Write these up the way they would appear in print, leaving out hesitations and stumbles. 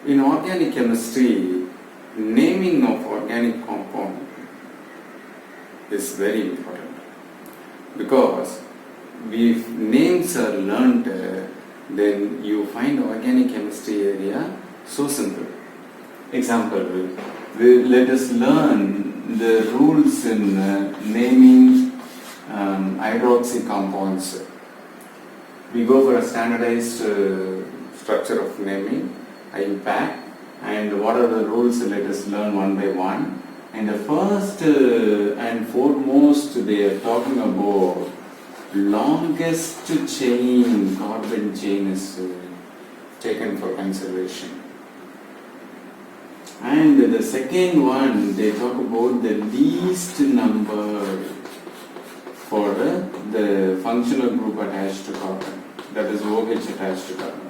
In organic chemistry, naming of organic compound is very important, because if names are learnt, then you find organic chemistry area so simple. Example, let us learn the rules in naming hydroxy compounds. We go for a standardized structure of naming, Iupac, and what are the rules? Let us learn one by one. And the first and foremost, they are talking about longest chain, carbon chain is taken for conservation. And the second one, they talk about the least number for the functional group attached to carbon, that is OH attached to carbon.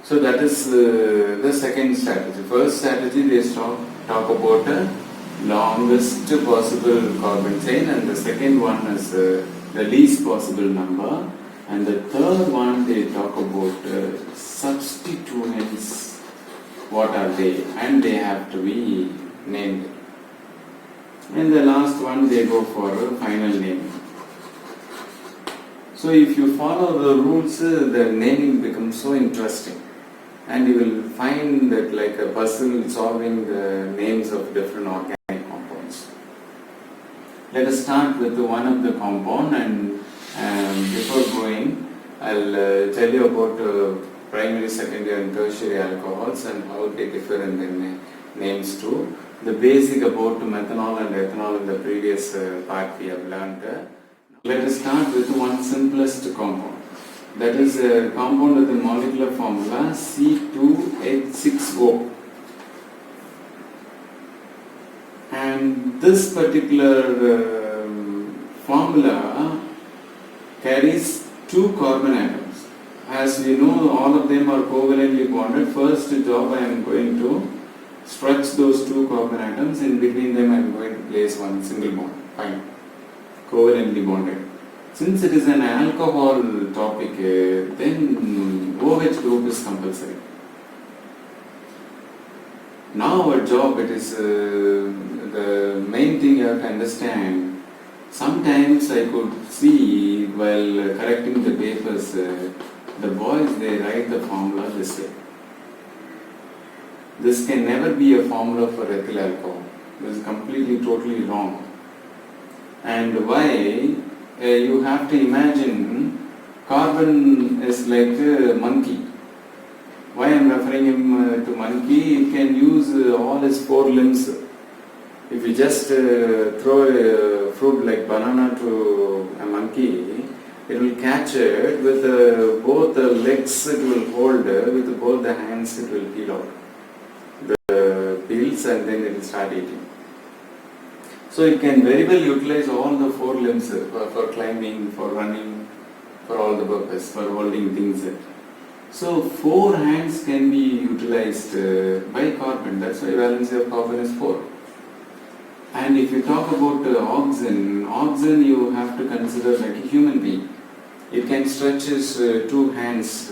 So that is the second strategy. First strategy, they talk about the longest possible carbon chain, and the second one is the least possible number, and the third one they talk about substituents, what are they, and they have to be named. And the last one they go for final naming. So if you follow the rules, the naming becomes so interesting, and you will find that like a puzzle solving the names of different organic compounds. Let us start with one of the compound, and before going, I'll tell you about primary, secondary and tertiary alcohols and how they differ in their names too. The basic about methanol and ethanol in the previous part we have learned. Let us start with one simplest compound. That is a compound with the molecular formula C2H6O. And this particular formula carries two carbon atoms. As we know, all of them are covalently bonded. First job I am going to stretch those two carbon atoms. In between them I am going to place one single bond. Fine. Covalently bonded. Since it is an alcohol topic, then OH group is compulsory. Now our job, it is the main thing you have to understand. Sometimes I could see while correcting the papers, the boys, they write the formula this way. This can never be a formula for ethyl alcohol. This is completely, totally wrong. And why? You have to imagine carbon is like a monkey. Why I am referring him to monkey? He can use all his four limbs. If you just throw a fruit like banana to a monkey, it will catch it with both the legs, it will hold, with both the hands it will peel out the peels, and then it will start eating. So it can very well utilize all the four limbs for climbing, for running, for all the purpose, for holding things. So four hands can be utilized by carbon. That's why valency of carbon is 4. And if you talk about oxygen you have to consider like a human being. It can stretch his two hands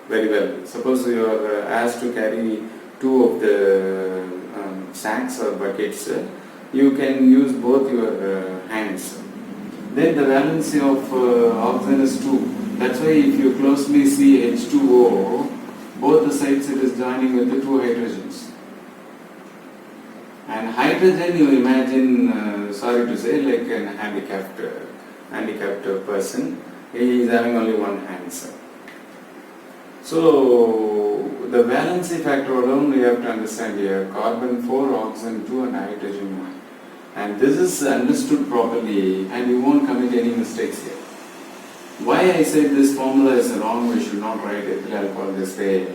very well. Suppose you are asked to carry two of the sacks or buckets. You can use both your hands. Then the valency of oxygen is 2. That's why if you closely see H2O, both the sides it is joining with the two hydrogens. And hydrogen, you imagine, sorry to say, like an handicapped person. He is having only one hand. So the valency factor alone we have to understand here: carbon 4, oxygen 2, and hydrogen 1. And this is understood properly, and you won't commit any mistakes here. Why I said this formula is wrong, we should not write ethyl alcohol this way.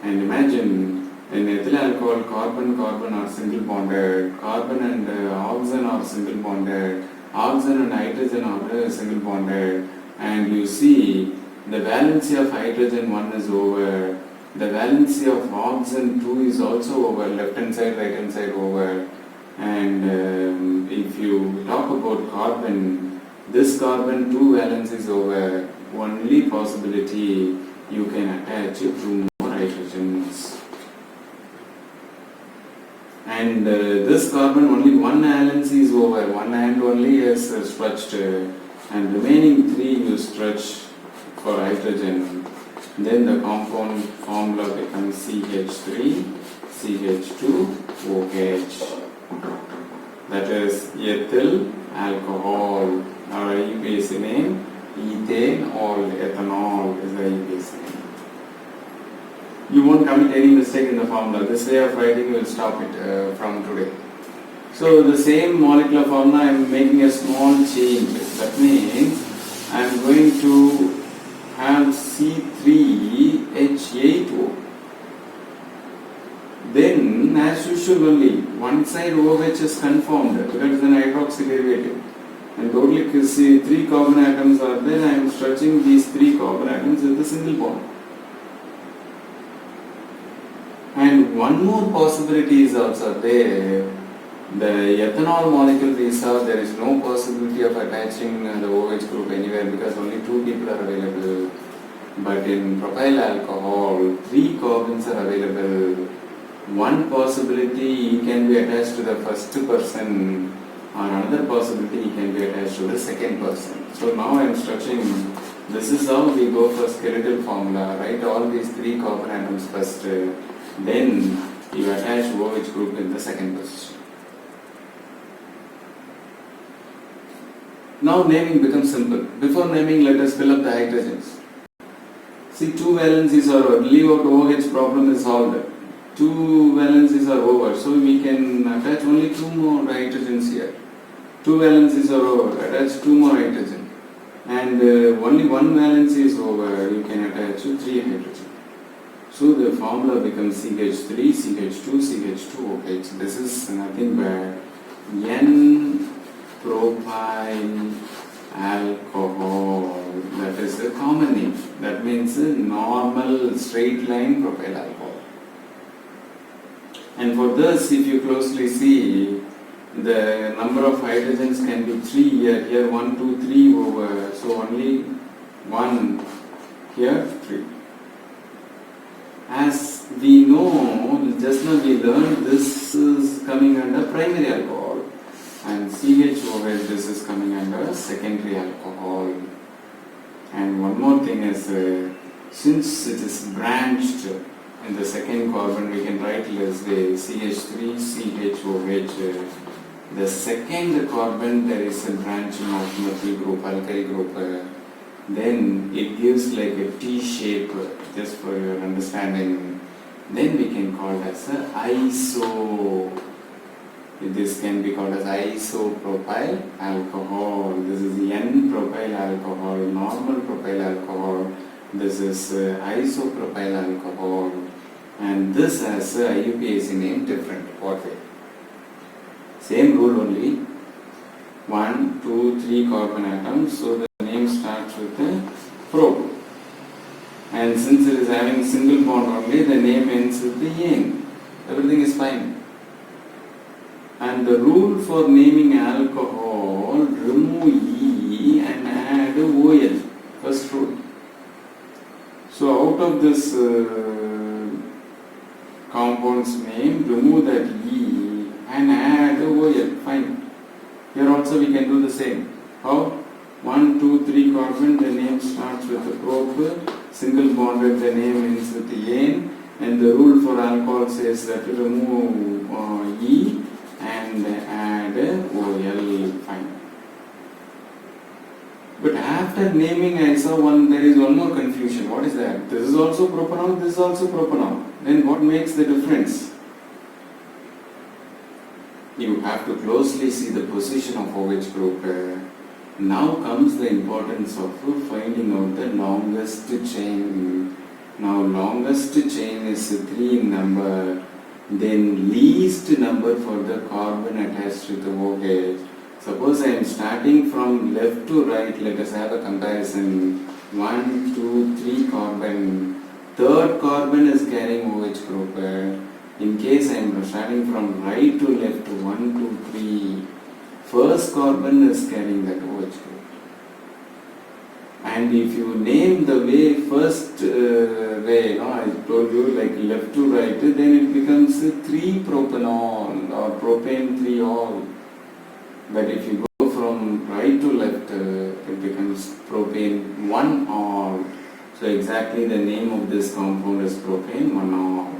And imagine, in ethyl alcohol, carbon are single bonded, carbon and oxygen are single bonded, oxygen and hydrogen are single bonded, and you see the valency of hydrogen 1 is over, the valency of oxygen 2 is also over, left hand side, right hand side over. And if you talk about carbon, this carbon 2 valence is over. Only possibility you can attach 2 more hydrogens. And this carbon, only one valence is over, one hand only is stretched, and remaining 3 you stretch for hydrogen. Then the compound formula becomes CH3, CH2, OH. That is ethyl alcohol. Our IUPAC name, ethane or ethanol is the IUPAC name. You won't commit any mistake in the formula. This way of writing will stop it from today. So the same molecular formula, I am making a small change. That means I am going to have C3H8O. Then, as usual only, one side OH is conformed because it is an hydroxy derivative. And only 3 carbon atoms are there. I am stretching these 3 carbon atoms with a single bond. And one more possibility is also there. The ethanol molecule we saw, there is no possibility of attaching the OH group anywhere because only 2 people are available. But in propyl alcohol, 3 carbons are available. One possibility can be attached to the first person, or another possibility can be attached to the second person. So now I am stretching. This is how we go for skeletal formula. Write all these 3 carbon atoms first. Then you attach OH group in the second position. Now naming becomes simple. Before naming, let us fill up the hydrogens. See, 2 valencies are over. Leave out OH problem is solved. 2 valencies are over. So we can attach only 2 more hydrogens here. 2 valencies are over. Attach 2 more hydrogen. And only 1 valency is over. You can attach 3 hydrogen. So the formula becomes CH3, CH2, CH2OH. This is nothing but N-propyl alcohol. That is a common name. That means a normal straight line propyl alcohol. And for this, if you closely see, the number of hydrogens can be 3 here. Here 1, 2, 3 over. So only 1 here, 3. As we know, just now we learned this is coming under primary alcohol, and CHOH, this is coming under secondary alcohol. And one more thing is, since it is branched in the second carbon, we can write as the CH3, CHOH. The second carbon, there is a branching of methyl group, alkyl group. Then it gives like a T shape, just for your understanding. Then we can call it as a iso. This can be called as isopropyl alcohol. This is N-propyl alcohol, normal propyl alcohol. This is isopropyl alcohol. And this has a IUPAC name different. What way? Same rule only. 1, 2, 3 carbon atoms. So the name starts with a pro. And since it is having single bond only, the name ends with the ene. Everything is fine. And the rule for naming alcohol, remove E and add OL. First rule. So out of this compound's name, remove that E and add OL. Fine. Here also we can do the same. How? 1, 2, 3 carbon, the name starts with a prop, single bonded, the name ends with the ane, and the rule for alcohol says that remove E and add OL. Fine. But after naming, I saw there is one more confusion. What is that? This is also propanol, this is also propanol. Then what makes the difference? You have to closely see the position of OH group. Now comes the importance of finding out the longest chain. Now longest chain is 3 in number. Then least number for the carbon attached to the OH. Suppose I am starting from left to right. Let us have a comparison. 1, 2, 3 carbon. Third carbon is carrying OH group. In case I am starting from right to left, 1, 2, 3, first carbon is carrying that OH group. And if you name the way first way, I told you like left to right, then it becomes 3-propanol or propane 3-ol. But if you go from right to left, it becomes propane 1-ol. So exactly the name of this compound is propane 1-ol.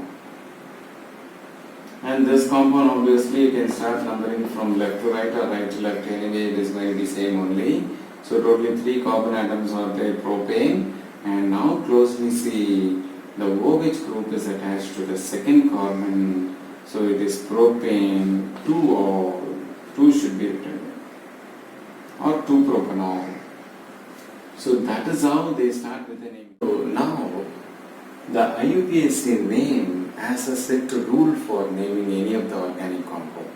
And this compound obviously you can start numbering from left to right or right to left, anyway it is going to be same only. So totally 3 carbon atoms are there, propane, and now closely see the OH group is attached to the second carbon, so it is propane 2-ol, 2 should be written, or 2-propanol. So that is how they start with the name. So now the IUPAC name has a set rule for naming any of the organic compound.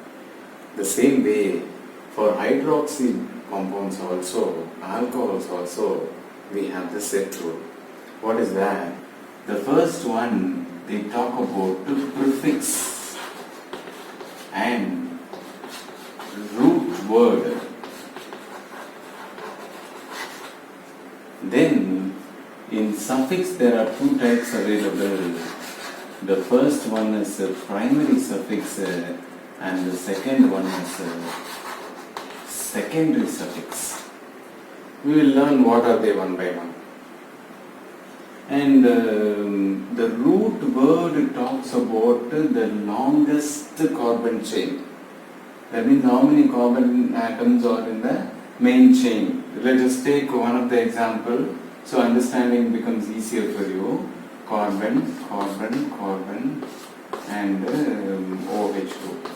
The same way for hydroxy compounds also, alcohols also, we have the set rule. What is that? The first one, they talk about the prefix and root word. Then in suffix there are 2 types available. The first one is a primary suffix and the second one is a secondary suffix. We will learn what are they one by one. And the root word talks about the longest carbon chain. That means how many carbon atoms are in the main chain. Let us take one of the example, so understanding becomes easier for you. Carbon, carbon, carbon, and OH group.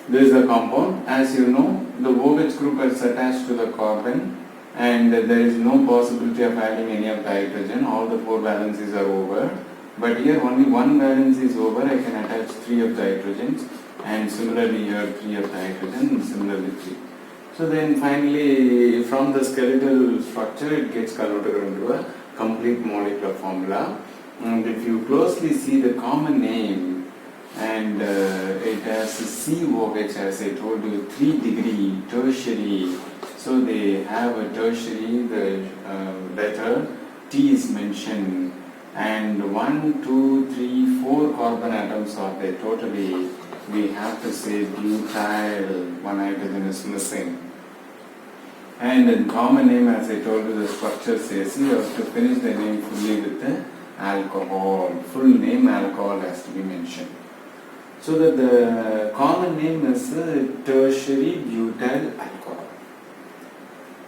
This is the compound. As you know, the OH group is attached to the carbon and there is no possibility of adding any of the hydrogen. All the 4 valencies are over. But here only 1 valence is over. I can attach 3 of the hydrogens, and similarly here 3 of the hydrogen, and similarly 3. So then finally from the skeletal structure it gets converted into a complete molecular formula. And if you closely see the common name, and it has COH, as I told you, 3-degree tertiary. So they have a tertiary, the letter T is mentioned, and 1, 2, 3, 4 carbon atoms are there totally. We have to say butyl, 1 hydrogen is missing. And in common name, as I told you, the structure says you have to finish the name fully with the alcohol. Full name alcohol has to be mentioned. So that the common name is tertiary butyl alcohol.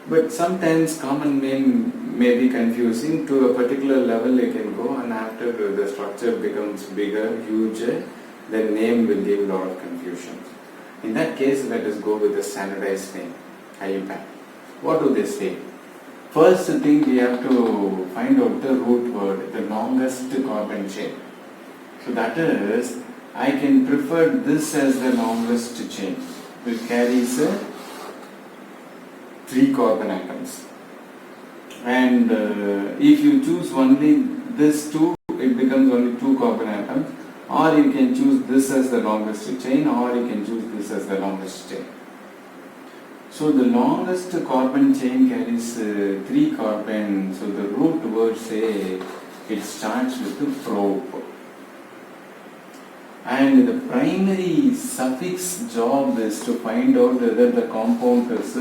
But sometimes common name may be confusing. To a particular level it can go, and after the structure becomes bigger, huger, the name will give a lot of confusion. In that case, let us go with the standardized name, Iupac. What do they say? First thing, we have to find out the root word, the longest carbon chain. So that is, I can prefer this as the longest chain, which carries 3 carbon atoms. And if you choose only this 2, it becomes only 2 carbon atoms. Or you can choose this as the longest chain, or you can choose this as the longest chain. So the longest carbon chain carries 3 carbon. So the root word say it starts with the prop. And the primary suffix job is to find out whether the compound is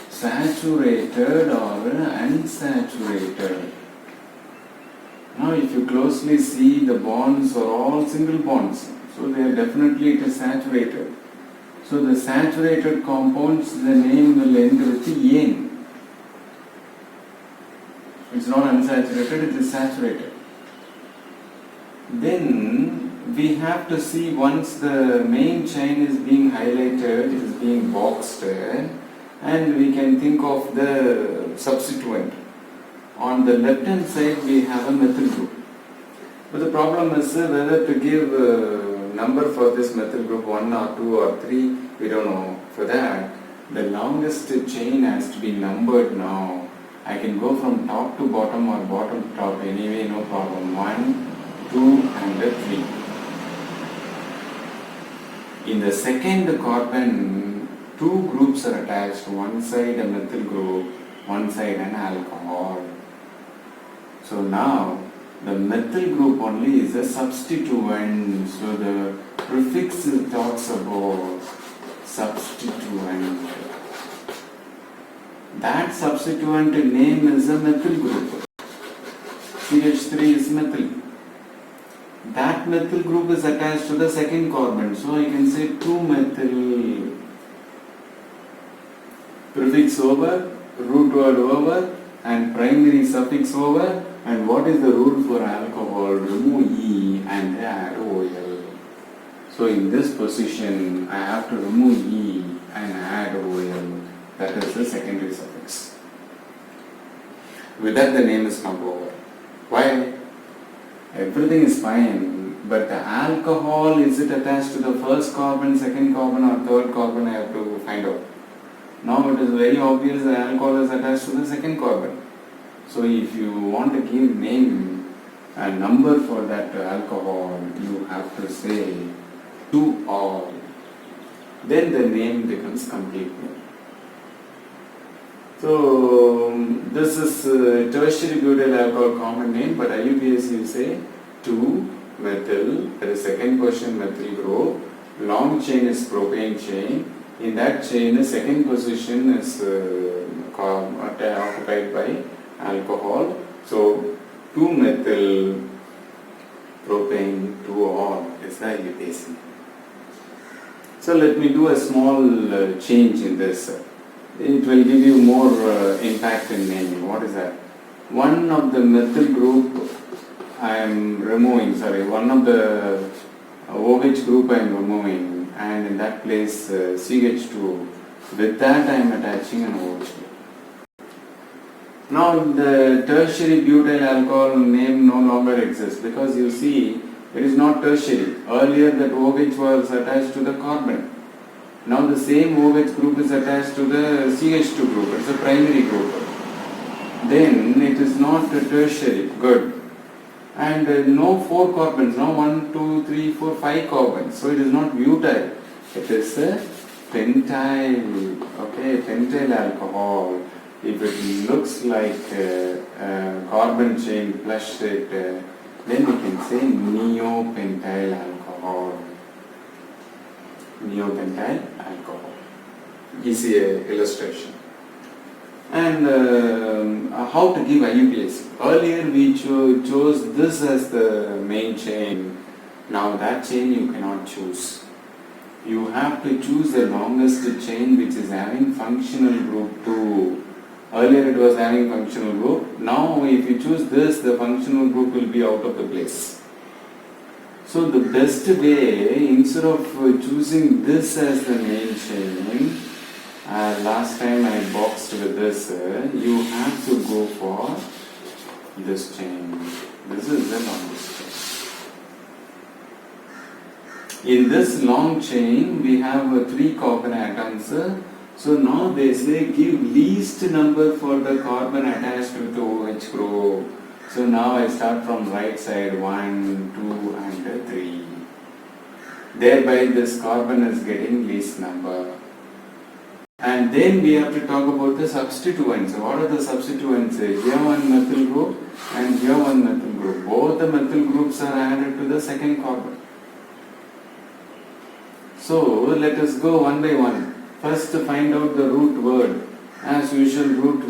saturated or unsaturated. Now if you closely see, the bonds are all single bonds. So they are definitely it is saturated. So the saturated compounds, the name will end with ene. It's not unsaturated, it is saturated. Then we have to see, once the main chain is being highlighted, it is being boxed, and we can think of the substituent. On the left hand side we have a methyl group. But the problem is whether to give a number for this methyl group 1 or 2 or 3, we don't know. For that, the longest chain has to be numbered now. I can go from top to bottom or bottom to top anyway, no problem. 1, 2 and 3. In the second carbon, two groups are attached, one side a methyl group, one side an alcohol. So now the methyl group only is a substituent. So the prefix talks about substituent. That substituent name is a methyl group. CH3 is methyl. That methyl group is attached to the second carbon. So I can say 2-methyl. Prefix over, root word over, and primary suffix over. And what is the rule for alcohol? Remove E and add OL. So in this position, I have to remove E and add OL. That is the secondary suffix. With that, the name is come over. Why? Everything is fine, but the alcohol, is it attached to the first carbon, second carbon, or third carbon? I have to find out. Now it is very obvious the alcohol is attached to the second carbon. So if you want to give name a number for that alcohol, you have to say 2-all. Then the name becomes complete name. So this is tertiary butyl alcohol common name, but IUPAC you say 2-methyl. There is second position methyl group. Long chain is propane chain. In that chain, the second position is occupied by alcohol. So 2-methyl propane 2-all is the IUPAC. So let me do a small change in this. It will give you more impact in naming. What is that? One of the methyl group I am removing, one of the OH group I am removing, and in that place CH2. With that I am attaching an OH group. Now the tertiary butyl alcohol name no longer exists because you see it is not tertiary. Earlier that OH was attached to the carbon. Now the same OH group is attached to the CH2 group. It's a primary group. Then it is not a tertiary. Good. And no 4 carbons. Now 1, 2, 3, 4, 5 carbons. So it is not butyl. It is a pentyl. Okay, pentyl alcohol. If it looks like a carbon chain plus shaped, then we can say neopentyl alcohol. Neopentyl alcohol. Easy illustration. And how to give IUPAC? Earlier we chose this as the main chain. Now that chain you cannot choose. You have to choose the longest chain which is having functional group 2. Earlier it was having functional group. Now if you choose this, the functional group will be out of the place. So the best way, instead of choosing this as the main chain, last time I boxed with this, you have to go for this chain. This is the longest chain. In this long chain, we have 3 carbon atoms. So now they say give least number for the carbon attached with the OH group. So now I start from right side 1, 2 and 3. Thereby this carbon is getting least number. And then we have to talk about the substituents. What are the substituents? Here one methyl group and here one methyl group. Both the methyl groups are added to the second carbon. So let us go one by one. First find out the root word. As usual, root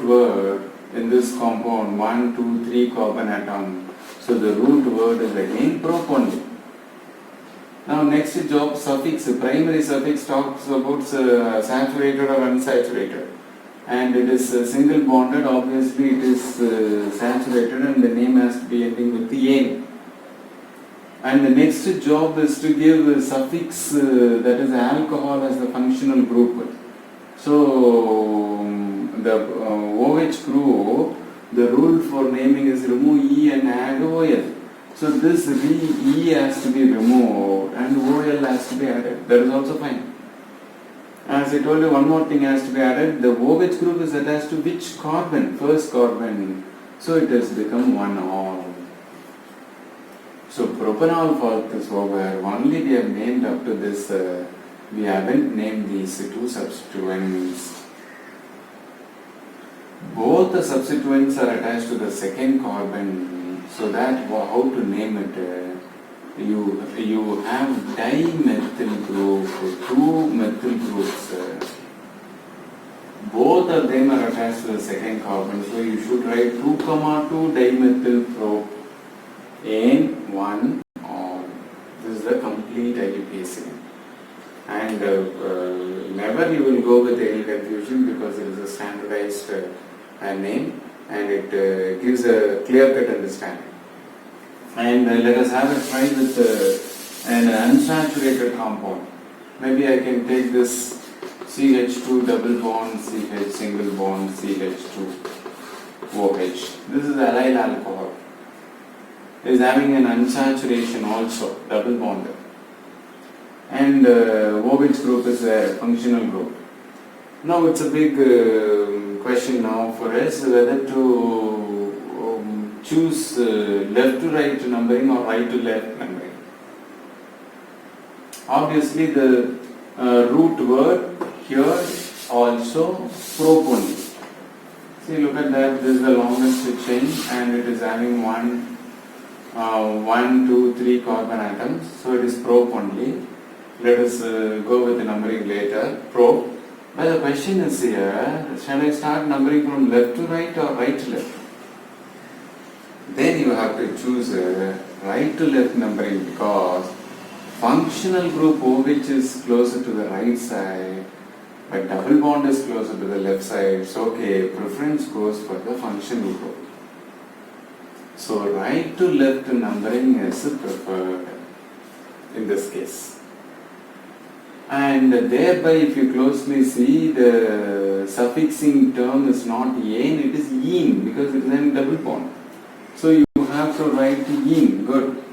word in this compound 1, 2, 3 carbon atom. So the root word is again prop only. Now next job suffix, primary suffix talks about saturated or unsaturated, and it is single bonded. Obviously it is saturated and the name has to be ending with the N. And the next job is to give a suffix that is alcohol as the functional group. So the OH group, the rule for naming is remove E and add OL. So this E has to be removed and OL has to be added. That is also fine. As I told you, one more thing has to be added. The OH group is attached to which carbon? First carbon. So it has become 1-all. So propanol for this over. Only only we have named up to this, we haven't named these two substituents. Both the substituents are attached to the second carbon, so that how to name it? You have dimethyl group, two methyl groups. Both of them are attached to the second carbon, so you should write 2, 2 dimethyl propane 1 on. This is the complete IUPAC. And never you will go with any confusion because it is a standardized name and it gives a clear-cut understanding. And let us have a try with an unsaturated compound. Maybe I can take this CH2 double bond CH single bond CH2 OH. This is allyl alcohol. It is having an unsaturation also, double bond. And OH group is a functional group. Now it's a big question now for us whether to choose left to right numbering or right to left numbering. Obviously the root word here also prop only. See, look at that, this is the longest chain and it is having 1, 2, 3 carbon atoms, so it is prop only. Let us go with the numbering later, prop. But the question is here, shall I start numbering from left to right or right to left? Then you have to choose right to left numbering because functional group OH is closer to the right side, but double bond is closer to the left side. So okay, preference goes for the functional group. So right to left numbering is preferred in this case. And thereby if you closely see the suffixing term is not ane, it is ene because it is a double bond. So you have to write ene, good.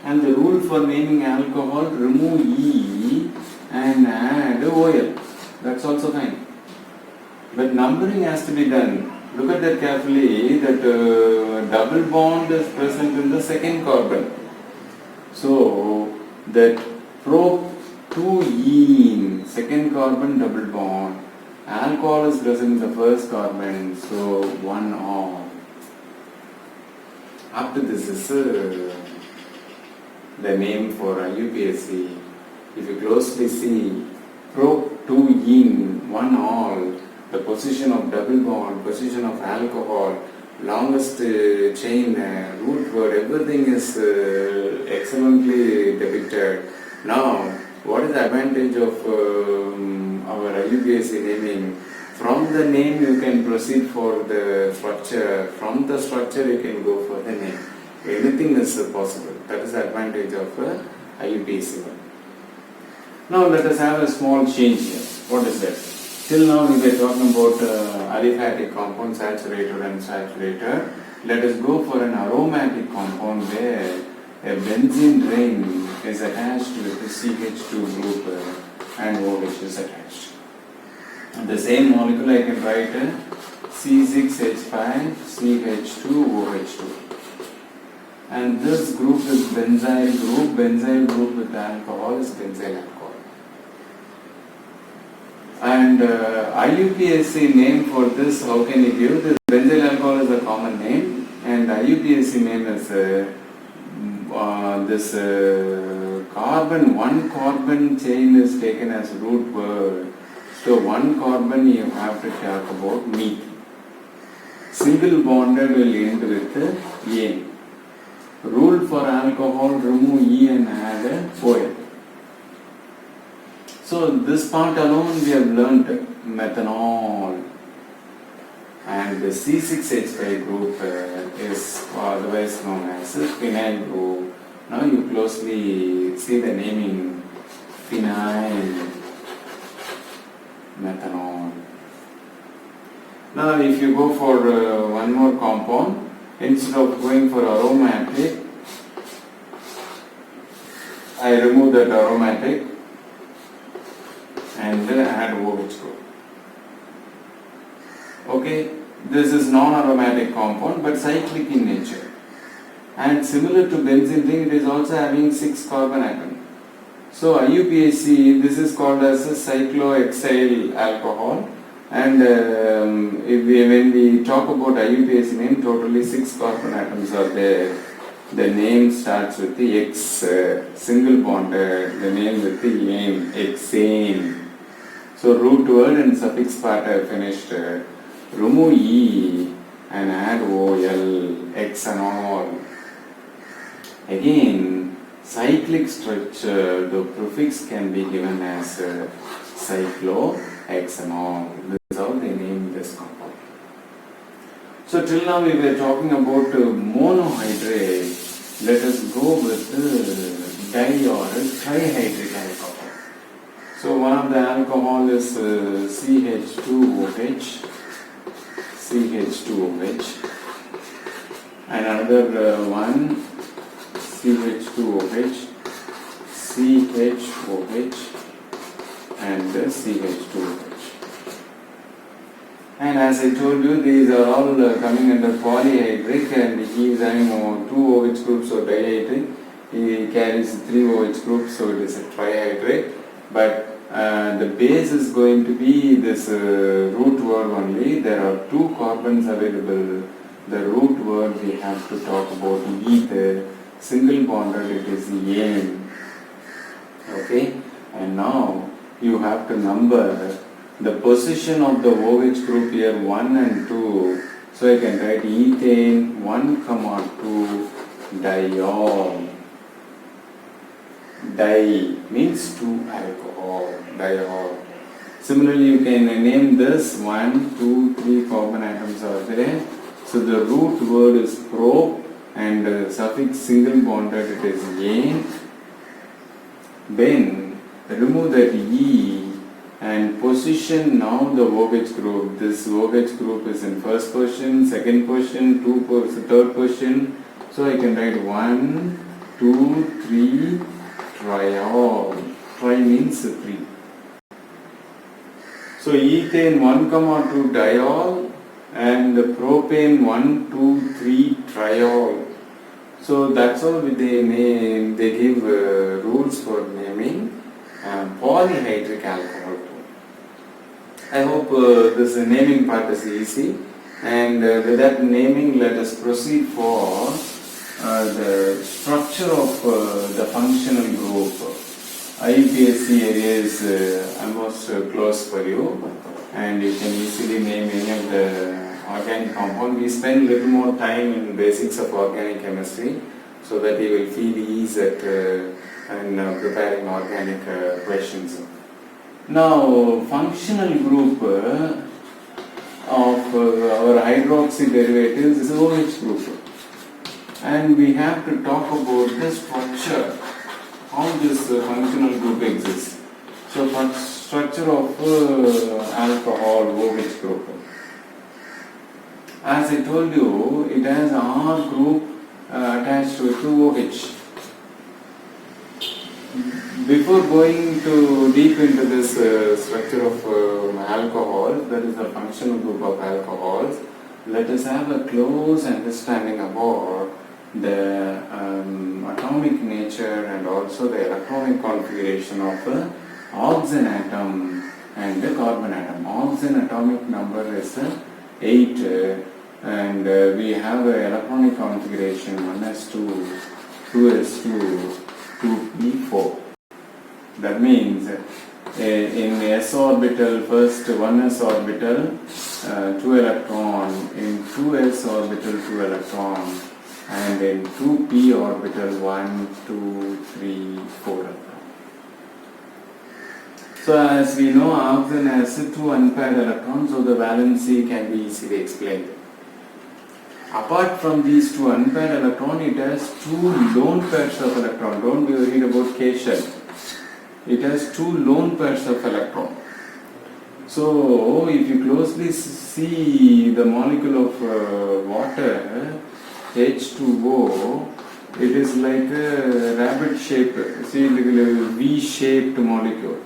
And the rule for naming alcohol, remove E and add OL. That's also fine. But numbering has to be done. Look at that carefully, that double bond is present in the second carbon. So that prop 2-ene, second carbon double bond, alcohol is present in the first carbon, so 1 on. After this is the name for IUPAC. If you closely see, prop 2-ene, 1 all, the position of double bond, position of alcohol, longest chain, root word, everything is excellently depicted. Now, what is the advantage of our IUPAC naming? From the name you can proceed for the structure, from the structure you can go for the name. Anything is possible. That is the advantage of IUPAC. Now let us have a small change here. What is that? Till now we were talking about aliphatic compound, saturated and unsaturated. Let us go for an aromatic compound where a benzene ring is attached with the CH2 group and OH is attached. And the same molecule I can write C6H5 CH2OH2. And this group is benzyl group with alcohol is benzyl alcohol. And IUPAC name for this, how can you give? This benzyl alcohol is a common name and IUPAC name is this one carbon chain is taken as root word. So one carbon you have to talk about methyl. Single bonded will end with ane. Rule for alcohol, remove E and add OL. So this part alone we have learnt methanol. And the C6H5 group is otherwise known as phenyl group. Now you closely see the naming, phenyl, methanol. Now if you go for one more compound, instead of going for aromatic, I remove that aromatic and then add OH group. Okay, this is non-aromatic compound but cyclic in nature. And similar to benzene ring, it is also having 6 carbon atoms. So IUPAC, this is called as a cyclohexyl alcohol, and when we talk about IUPAC name, totally 6 carbon atoms are there. The name starts with the X, single bond, the name with the aim, hexane. So root word and suffix part I have finished. Remove E and add OL, hexanol. Again, cyclic structure, the prefix can be given as cyclohexanol. This is how they name this compound. So till now we were talking about monohydrate. Let us go with di or trihydric alcohol. So one of the alcohol is CH2OH, and another one CH2OH, CHOH, and CH2OH. And as I told you, these are all coming under polyhydric, and he is having 2 OH groups, so dihydric. He carries 3 OH groups, so it is a trihydric. But the base is going to be this root word only. There are 2 carbons available. The root word we have to talk about ether. Single bonded, it is ene. Okay, and now you have to number the position of the OH group here 1 and 2. So I can write ethane 1, 2 diol. Di means 2 alcohol, diol. Similarly, you can name this 1, 2, 3 carbon atoms are there. So the root word is pro, and suffix single bonded, it is ene. Then remove that E and position now the OH group. This OH group is in first position, second position, third position. So I can write 1, 2, 3 triol. Tri means 3. So ethane 1, 2 diol, and the propane 1, 2, 3 triol. So that's all they name. They give rules for naming polyhydric alcohol too. I hope this naming part is easy, and with that naming, let us proceed for the structure of the functional group. IUPAC area is almost close for you, and you can easily name any of the organic compound. We spend little more time in basics of organic chemistry, so that you will feel ease at preparing organic questions. Now, functional group of our hydroxy derivatives is OH group, and we have to talk about the structure, how this functional group exists. So, structure of alcohol OH group. As I told you, it has R group attached to OH. Before going too deep into this structure of alcohol, that is the functional group of alcohols, let us have a close understanding about the atomic nature and also the electronic configuration of the oxygen atom and the carbon atom. Oxygen atomic number is 8, and we have an electronic configuration 1s2, 2s2, 2p4. That means in s orbital, first 1s orbital, 2 electron, in 2s orbital 2 electron, and in 2p orbital 1, 2, 3, 4 electron. So as we know, oxygen has 2 unpaired electrons, so the valency can be easily explained. Apart from these 2 unpaired electrons, it has 2 lone pairs of electrons. Don't be worried about K shell. It has 2 lone pairs of electrons. So if you closely see the molecule of water, H2O, it is like a rabbit shape, see, like a V-shaped molecule.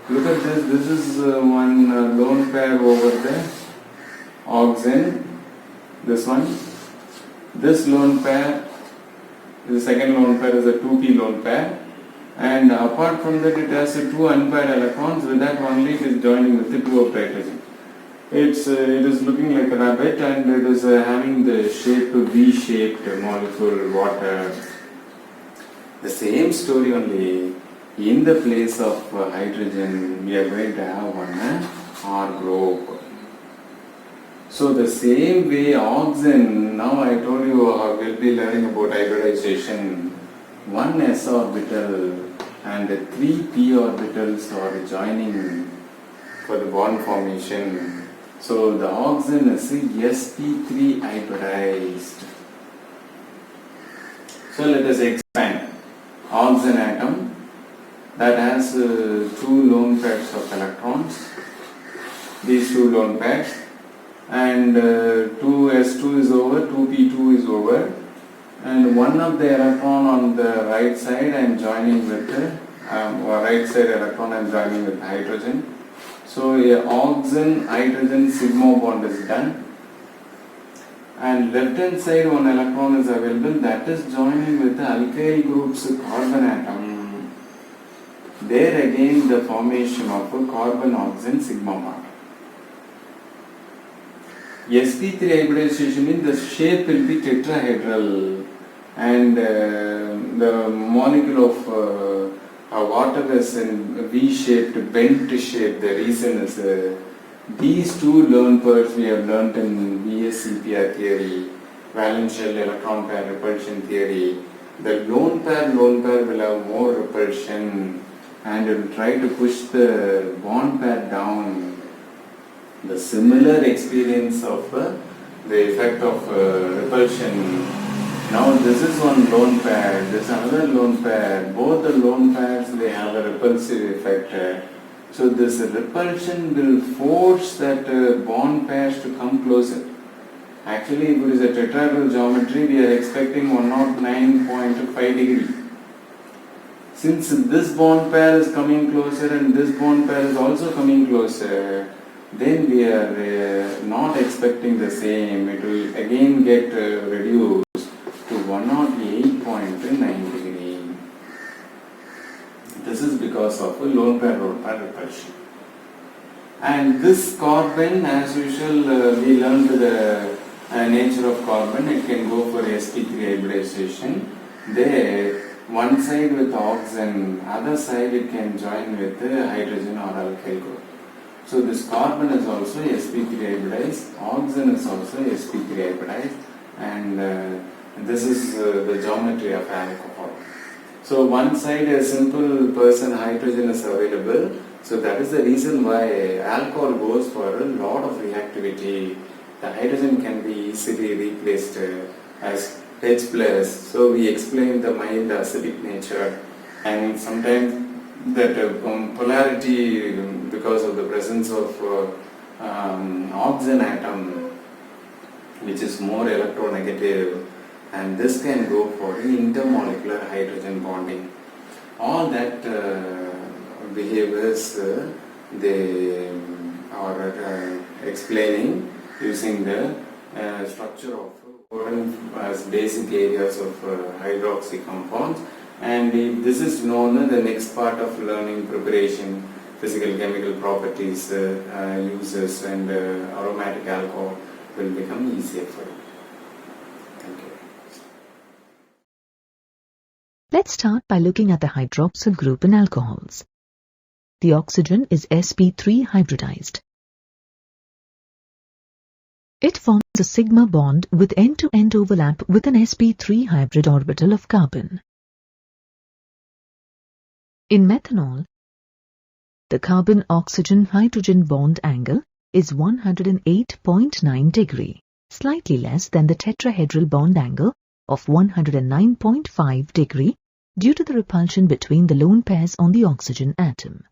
Look at this, this is one lone pair over the oxygen, this one, this lone pair The second lone pair is a 2p lone pair, and apart from that it has 2 unpaired electrons. With that only it is joining with the 2 of hydrogen. It is looking like a rabbit, and it is having the shape V-shaped molecule water. The same story only. In the place of hydrogen, we are going to have one R group. So the same way oxygen, now I told you we'll be learning about hybridization. One s orbital and 3 p orbitals are joining for the bond formation. So the oxygen is sp3 hybridized. So let us expand. Oxygen atom that has 2 lone pairs of electrons. These 2 lone pairs, and 2s2 is over, 2p2 is over, and one of the electron on the right side I am joining with right side electron I am joining with hydrogen. So a oxygen hydrogen sigma bond is done, and left hand side one electron is available, that is joining with the alkyl group's carbon atom. There again the formation of a carbon oxygen sigma bond. sp3 hybridization means the shape will be tetrahedral, and the molecule of water is in V-shaped, bent shape. The reason is these 2 lone pairs we have learnt in VSCPR theory, valence shell electron pair repulsion theory. The lone pair will have more repulsion, and it will try to push the bond pair down. The similar experience of the effect of repulsion. Now this is one lone pair, this is another lone pair. Both the lone pairs, they have a repulsive effect. So this repulsion will force that bond pairs to come closer. Actually, if it is a tetrahedral geometry, we are expecting 109.5 degree. Since this bond pair is coming closer and this bond pair is also coming closer, then we are not expecting the same. It will again get reduced to 108.9 degree. This is because of a lone pair repulsion. And this carbon, as usual, we learned the nature of carbon. It can go for sp3 hybridization. There, one side with oxygen, other side it can join with hydrogen or alkyl group. So this carbon is also sp3 hybridized, oxygen is also sp3 hybridized, and this is the geometry of alcohol. So one side a simple person hydrogen is available, so that is the reason why alcohol goes for a lot of reactivity. The hydrogen can be easily replaced as H+, so we explain the mild acidic nature, and sometimes that polarity because of the presence of oxygen atom, which is more electronegative, and this can go for intermolecular hydrogen bonding. All that behaviors they are explaining using the structure of as basic areas of hydroxy compounds. And if this is known, the next part of learning preparation, physical chemical properties, uses, and aromatic alcohol will become easier for you. Thank you. Let's start by looking at the hydroxyl group in alcohols. The oxygen is sp3 hybridized. It forms a sigma bond with end-to-end overlap with an sp3 hybrid orbital of carbon. In methanol, the carbon-oxygen-hydrogen bond angle is 108.9 degree, slightly less than the tetrahedral bond angle of 109.5 degree due to the repulsion between the lone pairs on the oxygen atom.